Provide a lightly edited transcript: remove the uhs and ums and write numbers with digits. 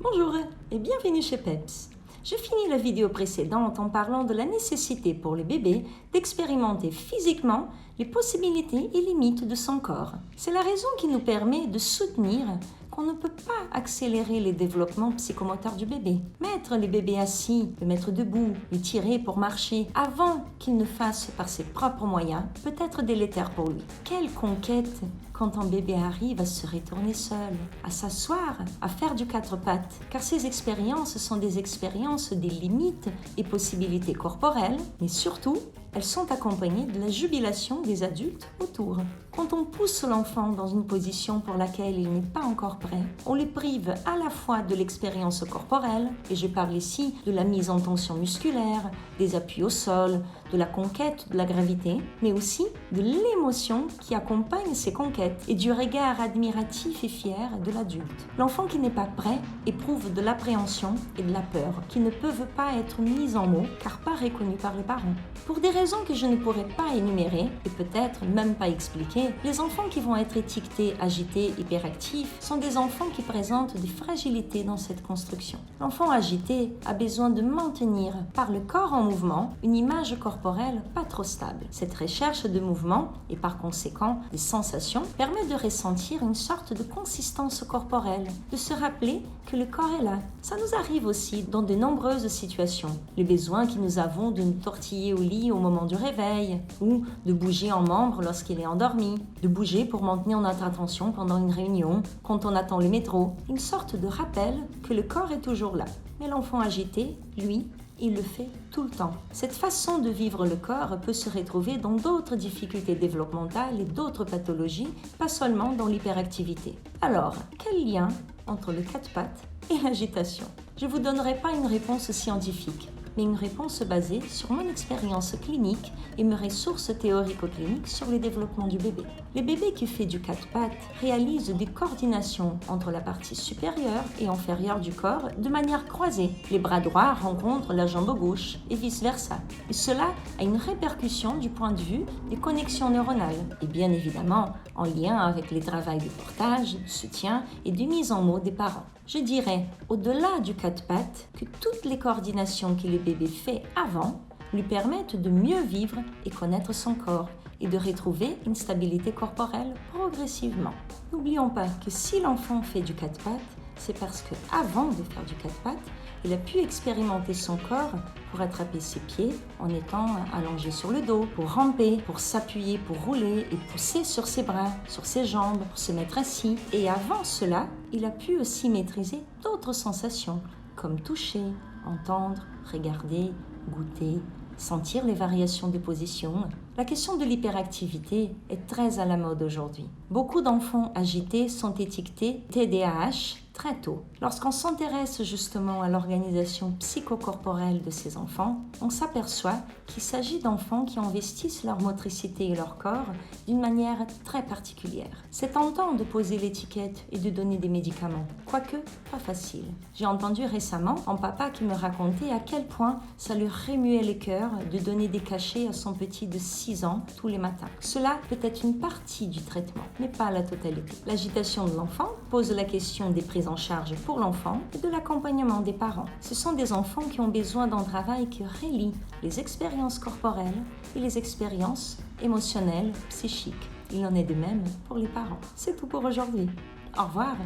Bonjour et bienvenue chez Peps. Je finis la vidéo précédente en parlant de la nécessité pour le bébé d'expérimenter physiquement les possibilités et limites de son corps. C'est la raison qui nous permet de soutenir qu'on ne peut pas accélérer les développements psychomoteurs du bébé. Mettre le bébé assis, le mettre debout, le tirer pour marcher avant qu'il ne fasse par ses propres moyens peut être délétère pour lui. Quelle conquête quand un bébé arrive à se retourner seul, à s'asseoir, à faire du quatre pattes, car ces expériences sont des expériences des limites et possibilités corporelles, mais surtout, elles sont accompagnées de la jubilation des adultes autour. Quand on pousse l'enfant dans une position pour laquelle il n'est pas encore prêt, on le prive à la fois de l'expérience corporelle, et je parle ici de la mise en tension musculaire, des appuis au sol, de la conquête de la gravité, mais aussi de l'émotion qui accompagne ces conquêtes et du regard admiratif et fier de l'adulte. L'enfant qui n'est pas prêt éprouve de l'appréhension et de la peur qui ne peuvent pas être mises en mots car pas reconnues par les parents. Pour des raisons que je ne pourrais pas énumérer et peut-être même pas expliquer, les enfants qui vont être étiquetés agités, hyperactifs sont des enfants qui présentent des fragilités dans cette construction. L'enfant agité a besoin de maintenir par le corps en mouvement une image corporelle pas trop stable. Cette recherche de mouvement et par conséquent des sensations permet de ressentir une sorte de consistance corporelle, de se rappeler que le corps est là. Ça nous arrive aussi dans de nombreuses situations. Le besoin que nous avons de nous tortiller au lit au moment du réveil ou de bouger en membre lorsqu'il est endormi, de bouger pour maintenir notre attention pendant une réunion, quand on attend le métro. Une sorte de rappel que le corps est toujours là. Mais l'enfant agité, lui, il le fait tout le temps. Cette façon de vivre le corps peut se retrouver dans d'autres difficultés développementales et d'autres pathologies, pas seulement dans l'hyperactivité. Alors, quel lien entre le quatre pattes et l'agitation? Je ne vous donnerai pas une réponse scientifique, mais une réponse basée sur mon expérience clinique et mes ressources théorico-cliniques sur le développement du bébé. Le bébé qui fait du quatre pattes réalise des coordinations entre la partie supérieure et inférieure du corps de manière croisée. Les bras droits rencontrent la jambe gauche et vice-versa. Et cela a une répercussion du point de vue des connexions neuronales et bien évidemment en lien avec les travaux de portage, de soutien et de mise en mots des parents. Je dirais, au-delà du quatre pattes, que toutes les coordinations que le bébé fait avant lui permettent de mieux vivre et connaître son corps et de retrouver une stabilité corporelle progressivement. N'oublions pas que si l'enfant fait du quatre pattes, c'est parce qu'avant de faire du quatre pattes, il a pu expérimenter son corps pour attraper ses pieds en étant allongé sur le dos, pour ramper, pour s'appuyer, pour rouler et pousser sur ses bras, sur ses jambes, pour se mettre assis. Et avant cela, il a pu aussi maîtriser d'autres sensations, comme toucher, entendre, regarder, goûter, sentir les variations des positions. La question de l'hyperactivité est très à la mode aujourd'hui. Beaucoup d'enfants agités sont étiquetés TDAH très tôt. Lorsqu'on s'intéresse justement à l'organisation psychocorporelle de ces enfants, on s'aperçoit qu'il s'agit d'enfants qui investissent leur motricité et leur corps d'une manière très particulière. C'est tentant de poser l'étiquette et de donner des médicaments, quoique pas facile. J'ai entendu récemment un papa qui me racontait à quel point ça lui remuait le cœur de donner des cachets à son petit de 6 ans tous les matins. Cela peut être une partie du traitement, mais pas la totalité. L'agitation de l'enfant pose la question des prises en charge pour l'enfant et de l'accompagnement des parents. Ce sont des enfants qui ont besoin d'un travail qui relie les expériences corporelles et les expériences émotionnelles, psychiques. Il en est de même pour les parents. C'est tout pour aujourd'hui. Au revoir.